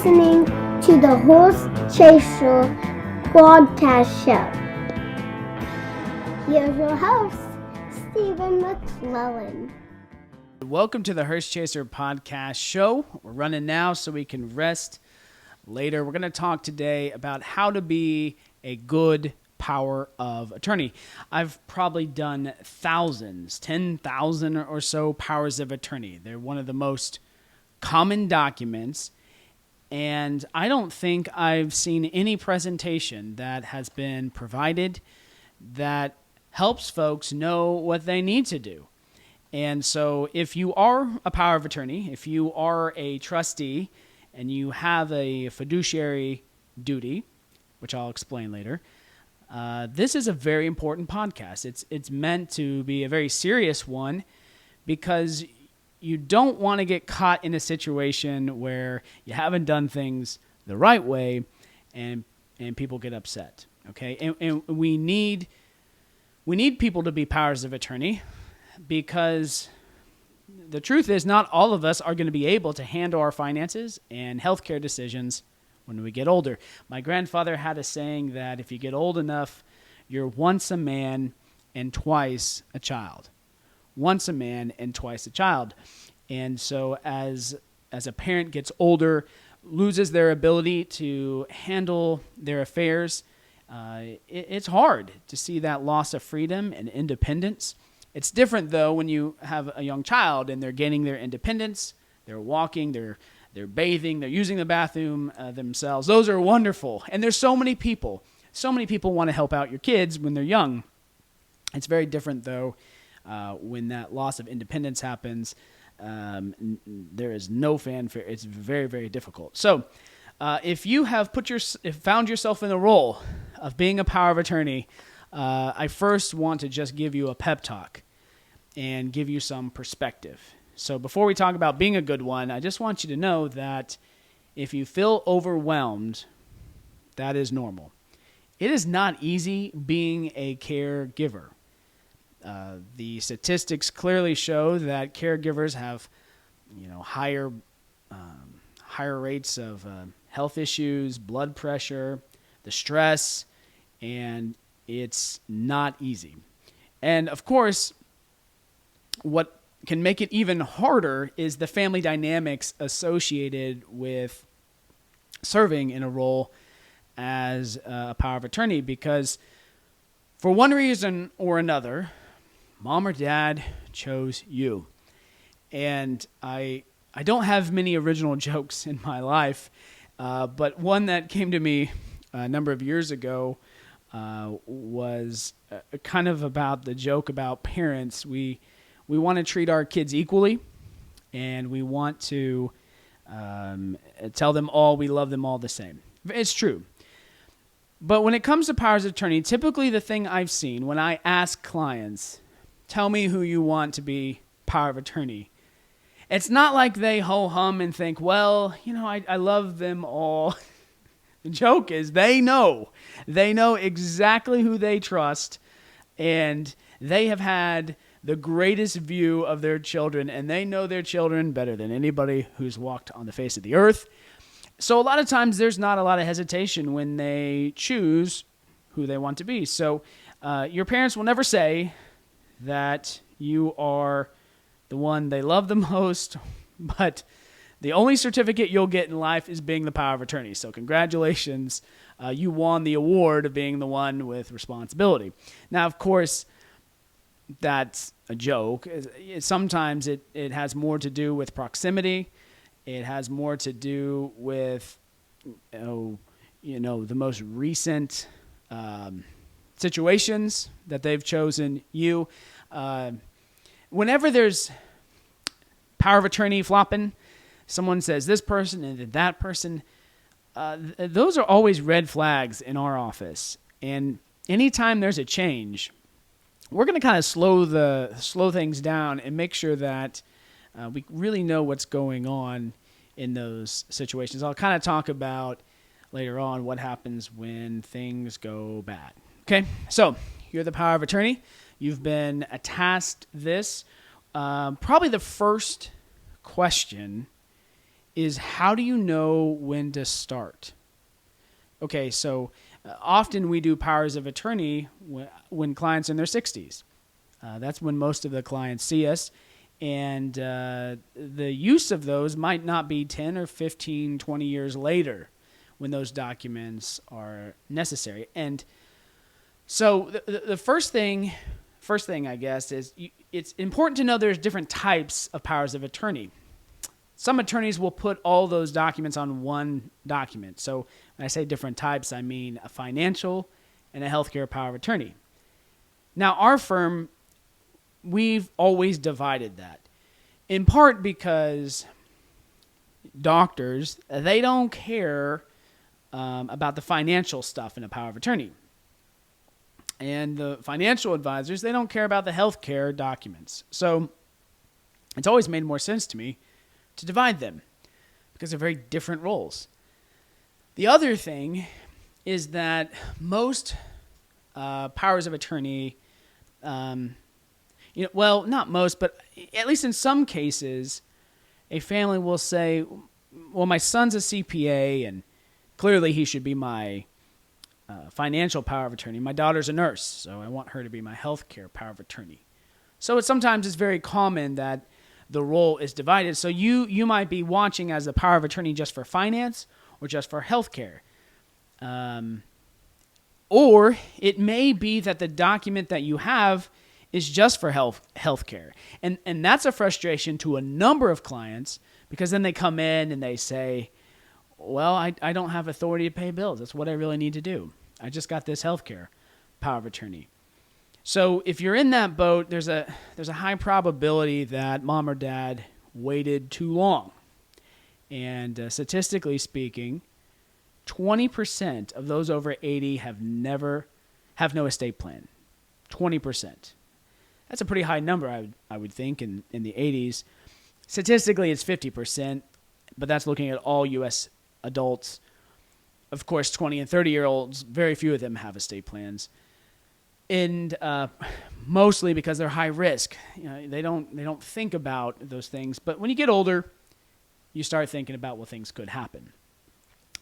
listening to the Hearse Chaser broadcast show. Here's your host, Stephen McClellan. Welcome to the Hearse Chaser podcast show. We're running now so we can rest later. We're going to talk today about how to be a good power of attorney. I've probably done thousands, 10,000 or so powers of attorney. They're one of the most common documents, and I don't think I've seen any presentation that has been provided that helps folks know what they need to do. And so if you are a power of attorney, if you are a trustee, and you have a fiduciary duty, which I'll explain later, this is a very important podcast. It's meant to be a very serious one because you don't want to get caught in a situation where you haven't done things the right way and people get upset. Okay, and we need people to be powers of attorney because the truth is not all of us are going to be able to handle our finances and healthcare decisions when we get older. My grandfather had a saying that if you get old enough, you're once a man and twice a child. Once a man and twice a child. And so as a parent gets older, loses their ability to handle their affairs, it's hard to see that loss of freedom and independence. It's different, though, when you have a young child and they're gaining their independence, they're walking, they're bathing, they're using the bathroom themselves. Those are wonderful. And there's so many people want to help out your kids when they're young. It's very different, though, when that loss of independence happens. There is no fanfare. It's very, very difficult. So if you have found yourself in the role of being a power of attorney, I first want to just give you a pep talk and give you some perspective. So before we talk about being a good one, I just want you to know that if you feel overwhelmed, that is normal. It is not easy being a caregiver. The statistics clearly show that caregivers have, higher rates of health issues, blood pressure, the stress, and it's not easy. And of course, what can make it even harder is the family dynamics associated with serving in a role as a power of attorney, because for one reason or another, mom or dad chose you. And I don't have many original jokes in my life, but one that came to me a number of years ago was kind of about the joke about parents. We want to treat our kids equally, and we want to tell them all we love them all the same. It's true. But when it comes to powers of attorney, typically the thing I've seen when I ask clients, tell me who you want to be power of attorney, it's not like they ho-hum and think, well, I love them all. The joke is they know exactly who they trust, and they have had the greatest view of their children, and they know their children better than anybody who's walked on the face of the earth. So a lot of times there's not a lot of hesitation when they choose who they want to be. So your parents will never say that you are the one they love the most, but the only certificate you'll get in life is being the power of attorney. So congratulations, you won the award of being the one with responsibility. Now, of course, that's a joke. Sometimes it has more to do with proximity. It has more to do with, the most recent situations that they've chosen you. Whenever there's power of attorney flopping, someone says this person and then that person, those are always red flags in our office. And anytime there's a change, we're going to kind of slow things down and make sure that we really know what's going on in those situations. I'll kind of talk about later on what happens when things go bad. Okay, so you're the power of attorney. You've been tasked this. Probably the first question is how do you know when to start? Okay, so often we do powers of attorney when clients are in their 60s. That's when most of the clients see us. And the use of those might not be 10 or 15, 20 years later when those documents are necessary. And so the first thing, I guess, is it's important to know there's different types of powers of attorney. Some attorneys will put all those documents on one document. So when I say different types, I mean a financial and a healthcare power of attorney. Now, our firm, we've always divided that, in part because doctors, they don't care about the financial stuff in a power of attorney. And the financial advisors, they don't care about the healthcare documents. So it's always made more sense to me to divide them because they're very different roles. The other thing is that most powers of attorney, well, not most, but at least in some cases, a family will say, well, my son's a CPA and clearly he should be my financial power of attorney. My daughter's a nurse, so I want her to be my healthcare power of attorney. So sometimes it's very common that the role is divided. So you might be watching as a power of attorney just for finance or just for healthcare. Or it may be that the document that you have is just for healthcare. And that's a frustration to a number of clients because then they come in and they say, well, I don't have authority to pay bills. That's what I really need to do. I just got this healthcare power of attorney. So if you're in that boat, there's a high probability that mom or dad waited too long. And statistically speaking, 20% of those over 80 have no estate plan. 20%. That's a pretty high number, I would think, in the 80s. Statistically, it's 50%, but that's looking at all U.S. adults. Of course, 20 and 30-year-olds, very few of them have estate plans. And mostly because they're high risk. They don't think about those things. But when you get older, you start thinking about what things could happen.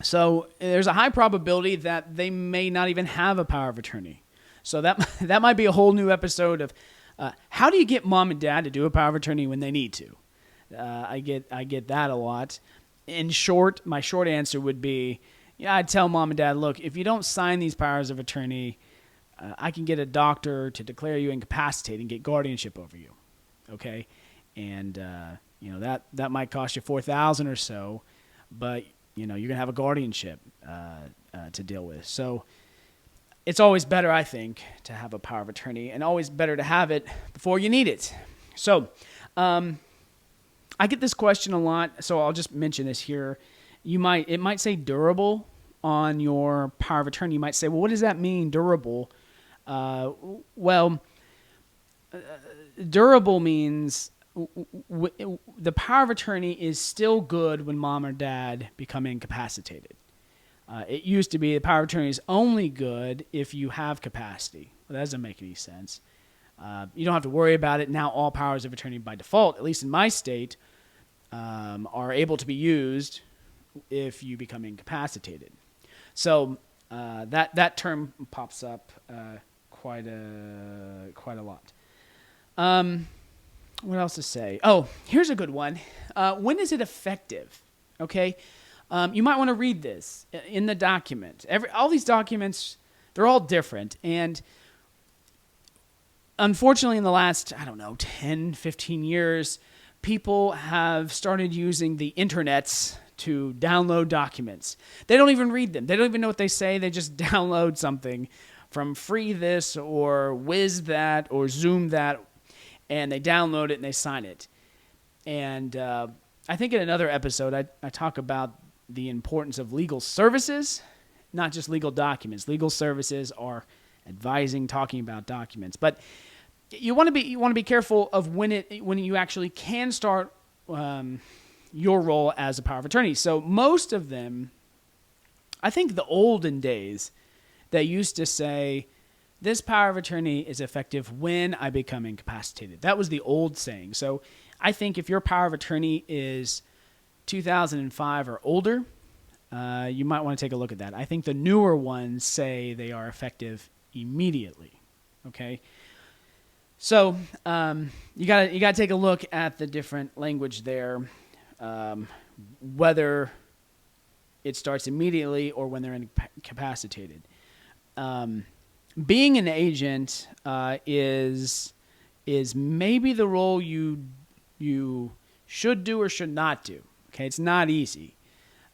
So there's a high probability that they may not even have a power of attorney. So that might be a whole new episode of how do you get mom and dad to do a power of attorney when they need to? I get that a lot. In short, my short answer would be, I'd tell mom and dad, look, if you don't sign these powers of attorney, I can get a doctor to declare you incapacitated and get guardianship over you, okay? And that might cost you $4,000 or so, but you're gonna have a guardianship to deal with. So it's always better, I think, to have a power of attorney, and always better to have it before you need it. So I get this question a lot, so I'll just mention this here. It might say durable on your power of attorney. You might say, well, what does that mean, durable? Durable means the power of attorney is still good when mom or dad become incapacitated. It used to be the power of attorney is only good if you have capacity. Well, that doesn't make any sense. You don't have to worry about it. Now all powers of attorney by default, at least in my state, are able to be used if you become incapacitated. So that term pops up quite a lot. What else to say? Oh, here's a good one. When is it effective? Okay, you might want to read this in the document. All these documents, they're all different, and unfortunately, in the last 10, 15 years, people have started using the internets to download documents. They don't even read them. They don't even know what they say. They just download something from Free This or Whiz That or Zoom That, and they download it and they sign it. And I think in another episode, I talk about the importance of legal services, not just legal documents. Legal services are advising, talking about documents. But you want to be careful of when you actually can start your role as a power of attorney. So most of them, I think the olden days, they used to say, this power of attorney is effective when I become incapacitated. That was the old saying. So I think if your power of attorney is 2005 or older, you might want to take a look at that. I think the newer ones say they are effective immediately. Okay, so you gotta take a look at the different language there, whether it starts immediately or when they're incapacitated. Being an agent is maybe the role you should do or should not do. Okay, it's not easy.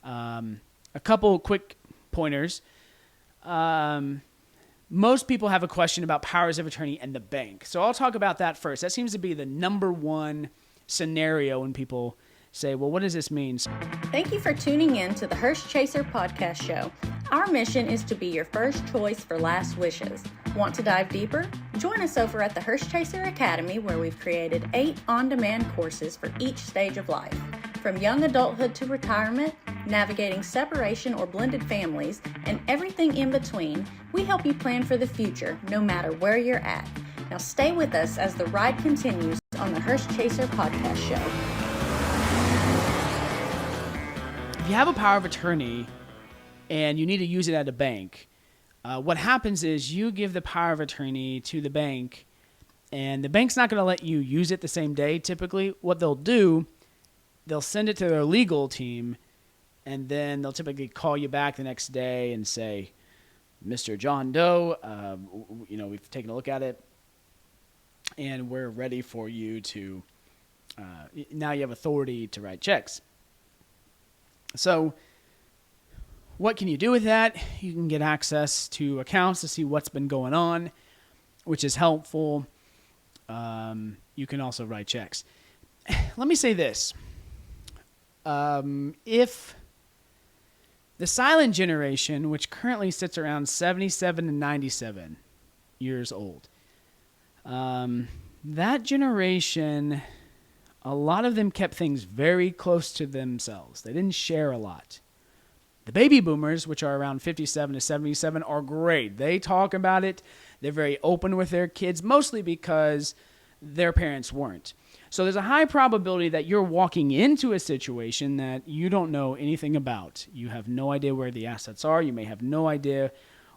A couple quick pointers. Most people have a question about powers of attorney and the bank. So I'll talk about that first. That seems to be the number one scenario when people say, well, what does this mean? Thank you for tuning in to the Hearse Chaser podcast show. Our mission is to be your first choice for last wishes. Want to dive deeper? Join us over at the Hearse Chaser Academy, where we've created 8 on-demand courses for each stage of life. From young adulthood to retirement, navigating separation or blended families, and everything in between, we help you plan for the future, no matter where you're at. Now stay with us as the ride continues on the Hearse Chaser podcast show. If you have a power of attorney and you need to use it at a bank, what happens is you give the power of attorney to the bank, and the bank's not going to let you use it the same day. Typically, what they'll do, they'll send it to their legal team, and then they'll typically call you back the next day and say, Mr. John Doe, we've taken a look at it, and we're ready for you to, now you have authority to write checks. So what can you do with that? You can get access to accounts to see what's been going on, which is helpful. You can also write checks. Let me say this. If the silent generation, which currently sits around 77 and 97 years old, that generation, a lot of them kept things very close to themselves. They didn't share a lot. The baby boomers, which are around 57 to 77, are great. They talk about it. They're very open with their kids, mostly because their parents weren't. So there's a high probability that you're walking into a situation that you don't know anything about. You have no idea where the assets are. You may have no idea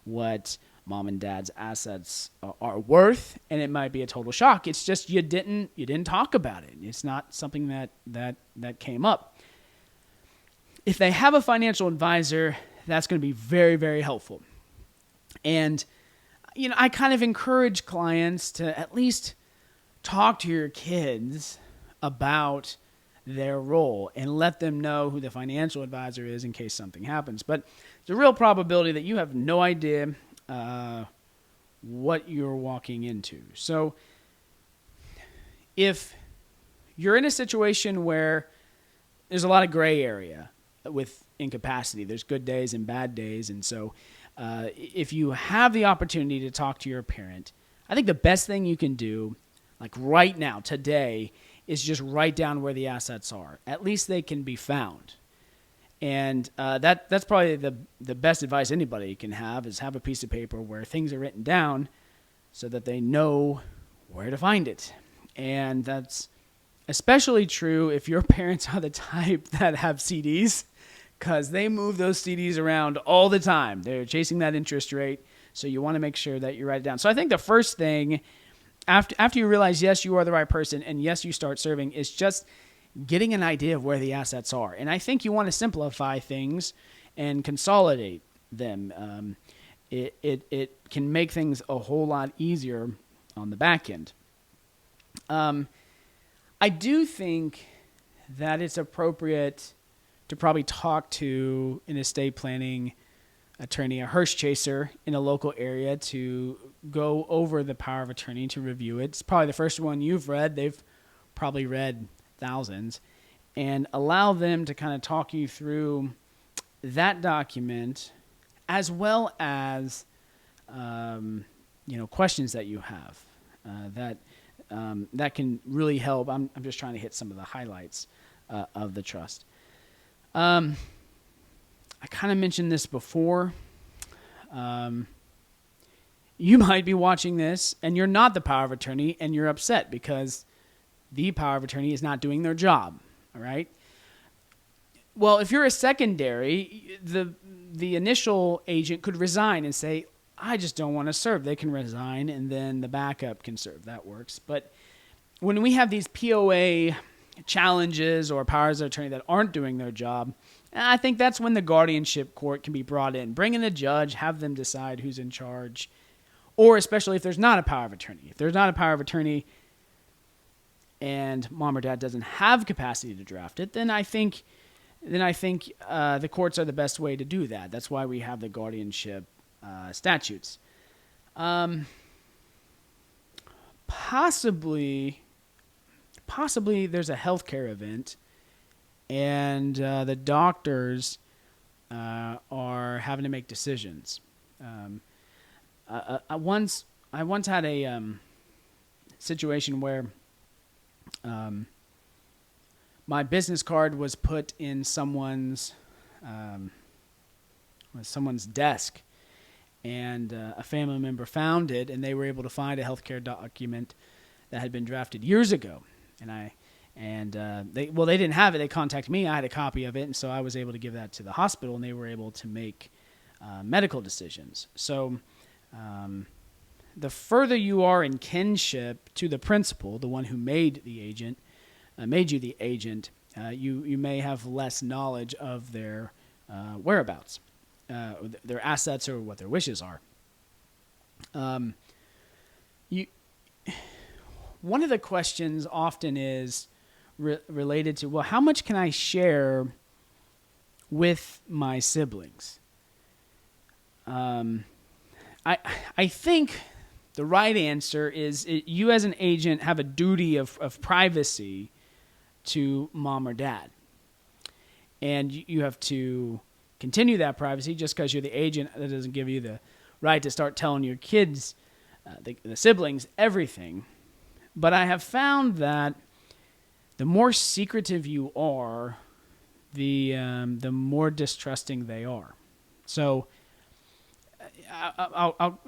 what mom and dad's assets are worth, and it might be a total shock. It's just you didn't talk about it. It's not something that came up. If they have a financial advisor, that's going to be very, very helpful. And I kind of encourage clients to at least talk to your kids about their role and let them know who the financial advisor is in case something happens. But there's a real probability that you have no idea what you're walking into. So if you're in a situation where there's a lot of gray area with incapacity, there's good days and bad days, and so if you have the opportunity to talk to your parent, I think the best thing you can do, like right now, today, is just write down where the assets are. At least they can be found. And that's probably the best advice anybody can have, is have a piece of paper where things are written down so that they know where to find it. And that's especially true if your parents are the type that have CDs, because they move those CDs around all the time. They're chasing that interest rate, so you want to make sure that you write it down. So I think the first thing, after you realize, yes, you are the right person, and yes, you start serving, is just getting an idea of where the assets are. And I think you want to simplify things and consolidate them. It can make things a whole lot easier on the back end. I do think that it's appropriate to probably talk to an estate planning attorney, a Hearse Chaser in a local area, to go over the power of attorney, to review it. It's probably the first one you've read. They've probably read thousands, and allow them to kind of talk you through that document, as well as questions that you have that can really help. I'm just trying to hit some of the highlights of the trust. I kind of mentioned this before. You might be watching this and you're not the power of attorney, and you're upset because the power of attorney is not doing their job. All right. Well, if you're a secondary, the initial agent could resign and say, I just don't want to serve. They can resign, and then the backup can serve. That works. But when we have these POA challenges or powers of attorney that aren't doing their job, I think that's when the guardianship court can be brought in. Bring in a judge, have them decide who's in charge, or especially if there's not a power of attorney. If there's not a power of attorney and mom or dad doesn't have capacity to draft it, then I think the courts are the best way to do that. That's why we have the guardianship statutes. Possibly there's a healthcare event, and the doctors are having to make decisions. I once had a situation where my business card was put in someone's desk, and a family member found it, and they were able to find a healthcare document that had been drafted years ago. And they didn't have it. They contacted me. I had a copy of it, and so I was able to give that to the hospital, and they were able to make medical decisions. So the further you are in kinship to the principal, the one who made you the agent, you may have less knowledge of their whereabouts, their assets, or what their wishes are. One of the questions often is related to, well, how much can I share with my siblings? I think the right answer is you as an agent have a duty of privacy to mom or dad. And you have to continue that privacy. Just because you're the agent, that doesn't give you the right to start telling your kids, the siblings, everything. But I have found that the more secretive you are, the more distrusting they are. So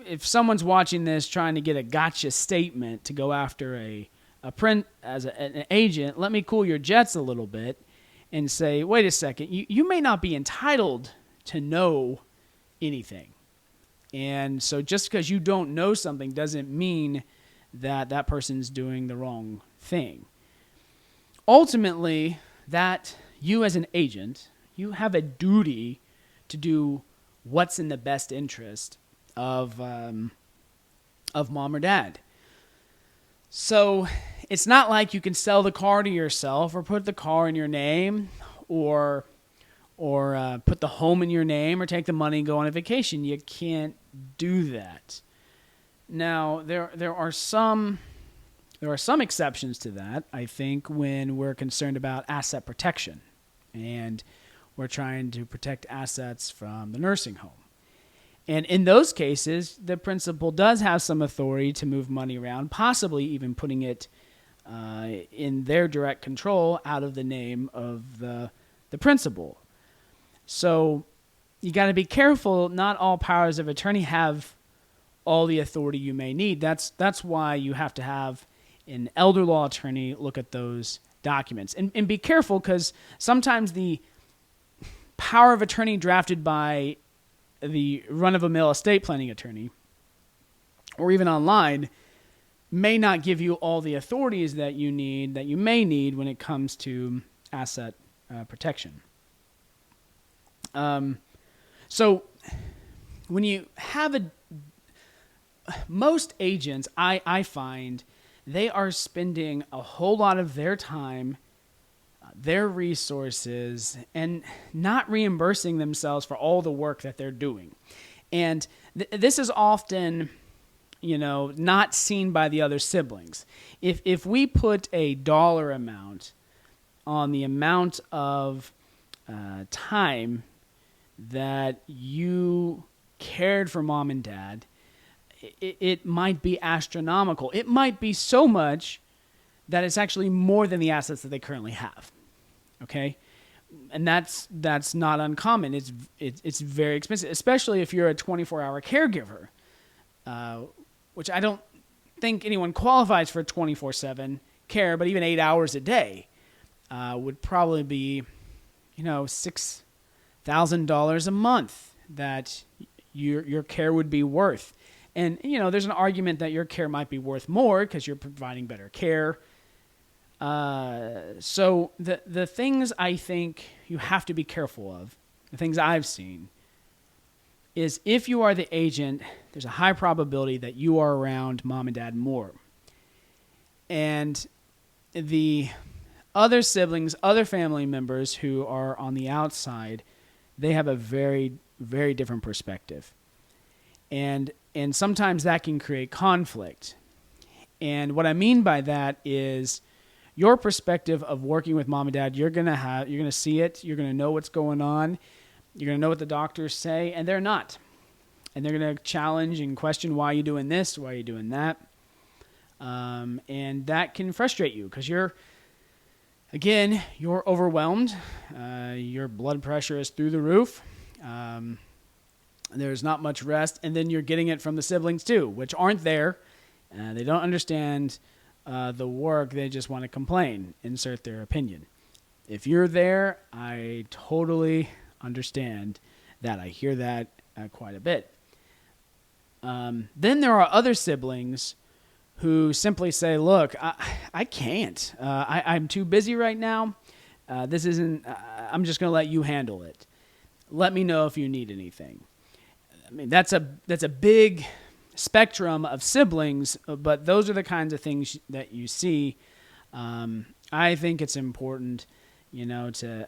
if someone's watching this trying to get a gotcha statement to go after an agent, let me cool your jets a little bit and say, wait a second, you may not be entitled to know anything. And so just because you don't know something doesn't mean that person's doing the wrong thing. Ultimately, that you as an agent, you have a duty to do what's in the best interest of mom or dad. So it's not like you can sell the car to yourself or put the car in your name or put the home in your name or take the money and go on a vacation. You can't do that. Now, there are some exceptions to that, I think, when we're concerned about asset protection and we're trying to protect assets from the nursing home. And in those cases, the principal does have some authority to move money around, possibly even putting it in their direct control out of the name of the principal. So you got to be careful. Not all powers of attorney have all the authority you may need. That's why you have to have an elder law attorney look at those documents. And be careful, because sometimes the power of attorney drafted by the run-of-the-mill estate planning attorney, or even online, may not give you all the authorities that you may need when it comes to asset protection. So when you have most agents, I find they are spending a whole lot of their time, their resources, and not reimbursing themselves for all the work that they're doing. And this is often, not seen by the other siblings. If we put a dollar amount on the amount of time that you cared for mom and dad, it might be astronomical. It might be so much that it's actually more than the assets that they currently have. Okay? And that's not uncommon. It's very expensive, especially if you're a 24-hour caregiver, which I don't think anyone qualifies for 24/7 care, but even 8 hours a day would probably be $6,000 a month that your care would be worth. And, there's an argument that your care might be worth more because you're providing better care. So the things I think you have to be careful of, the things I've seen, is if you are the agent, there's a high probability that you are around mom and dad more. And the other siblings, other family members who are on the outside, they have a very, very different perspective. And sometimes that can create conflict. And what I mean by that is your perspective of working with mom and dad, you're going to see it, you're going to know what's going on, you're going to know what the doctors say, and they're not. And they're going to challenge and question why you're doing this, why you're doing that. And that can frustrate you because you're overwhelmed. Your blood pressure is through the roof. There's not much rest. And then you're getting it from the siblings too, which aren't there. They don't understand the work. They just want to complain, insert their opinion. If you're there, I totally understand that. I hear that quite a bit. Then there are other siblings who simply say, look, I can't. I'm too busy right now. I'm just going to let you handle it. Let me know if you need anything. I mean, that's a big spectrum of siblings, but those are the kinds of things that you see. I think it's important, to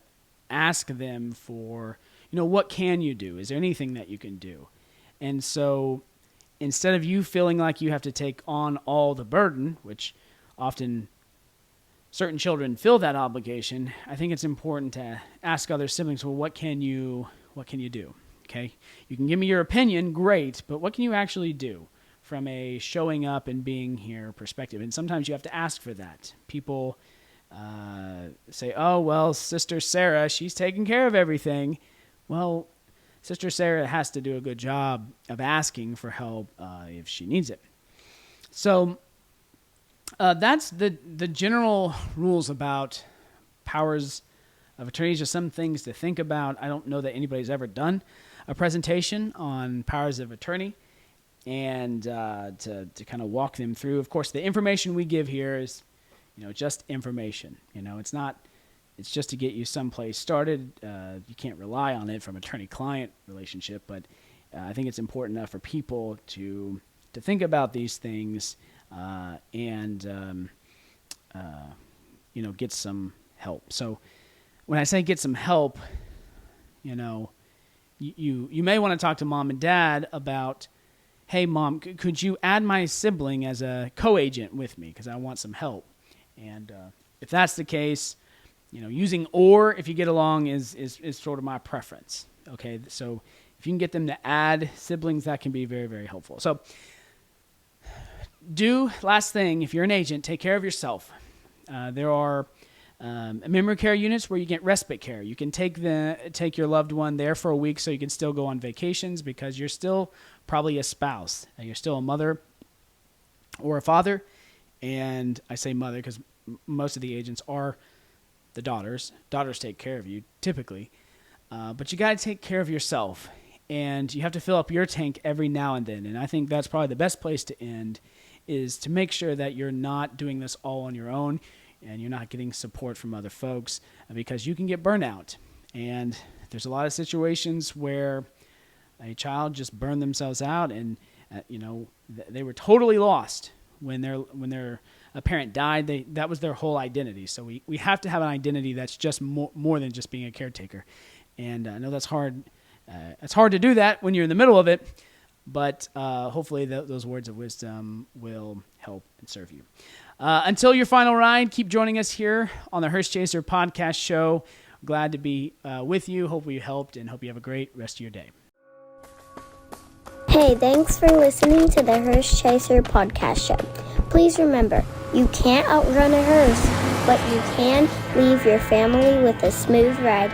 ask them for, what can you do? Is there anything that you can do? And so instead of you feeling like you have to take on all the burden, which often certain children feel that obligation, I think it's important to ask other siblings, well, what can you do? Okay. You can give me your opinion. Great. But what can you actually do from a showing up and being here perspective? And sometimes you have to ask for that. People say, oh, well, Sister Sarah, she's taking care of everything. Well, Sister Sarah has to do a good job of asking for help if she needs it. So that's the general rules about powers of attorney. Just some things to think about. I don't know that anybody's ever done a presentation on powers of attorney, and to kind of walk them through. Of course, the information we give here is, just information. It's just to get you someplace started. You can't rely on it from attorney-client relationship, but I think it's important enough for people to think about these things and get some help. So when I say get some help, you may want to talk to mom and dad about, hey, Mom, could you add my sibling as a co-agent with me because I want some help? And if that's the case, using or if you get along is sort of my preference. Okay, so if you can get them to add siblings, that can be very, very helpful. So last thing, if you're an agent, take care of yourself. There are memory care units where you get respite care. You can take your loved one there for a week so you can still go on vacations because you're still probably a spouse. You're still a mother or a father. And I say mother because most of the agents are the daughters. Daughters take care of you typically. But you got to take care of yourself. And you have to fill up your tank every now and then. And I think that's probably the best place to end, is to make sure that you're not doing this all on your own and you're not getting support from other folks, because you can get burnout. And there's a lot of situations where a child just burned themselves out and they were totally lost when a parent died. That was their whole identity. So we have to have an identity that's just more than just being a caretaker. And I know that's hard. It's hard to do that when you're in the middle of it, but hopefully those words of wisdom will help and serve you. Until your final ride, keep joining us here on the Hearse Chaser podcast show. Glad to be with you. Hope we helped and hope you have a great rest of your day. Hey, thanks for listening to the Hearse Chaser podcast show. Please remember, you can't outrun a hearse, but you can leave your family with a smooth ride.